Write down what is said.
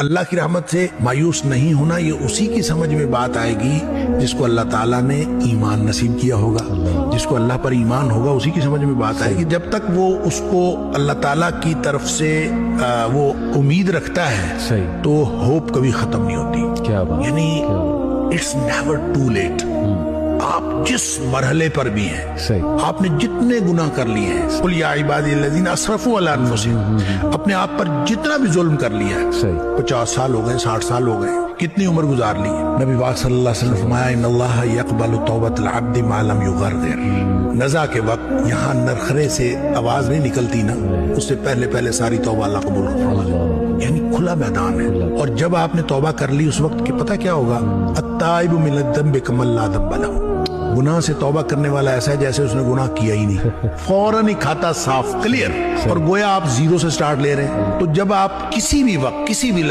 اللہ کی رحمت سے مایوس نہیں ہونا، یہ اسی کی سمجھ میں بات آئے گی جس کو اللہ تعالیٰ نے ایمان نصیب کیا ہوگا، جس کو اللہ پر ایمان ہوگا اسی کی سمجھ میں بات آئے گی۔ جب تک وہ اس کو اللہ تعالیٰ کی طرف سے وہ امید رکھتا ہے تو ہوپ کبھی ختم نہیں ہوتی۔ کیا بات، یعنی اٹس نیور ٹو لیٹ۔ آپ جس مرحلے پر بھی ہیں، آپ نے جتنے گناہ کر لیے ہیں، قل یا عبادی الذین اسرفوا علی انفسہم، اپنے آپ پر جتنا بھی ظلم کر لیا ہے، 50 سال ہو گئے، 60 سال ہو گئے، کتنی عمر گزار لی ہے، نبی پاک صلی اللہ علیہ وسلم نے فرمایا ان اللہ یقبل توبۃ العبد ما لم یغرغر۔ نزا کے وقت یہاں نرخرے سے آواز نہیں نکلتی نا، اس سے پہلے ساری توبہ اللہ قبول کرتا، یعنی کھلا میدان ہے۔ اور جب آپ نے توبہ کر لی اس وقت کہ پتہ کیا ہوگا، التائب من الذنب کمن لا ذنب لہ، گناہ سے توبہ کرنے والا ایسا ہے جیسے اس نے گناہ کیا ہی نہیں، فوراً ہی کھاتا صاف، کلیئر، اور گویا آپ زیرو سے سٹارٹ لے رہے ہیں۔ تو جب آپ کسی بھی وقت کسی بھی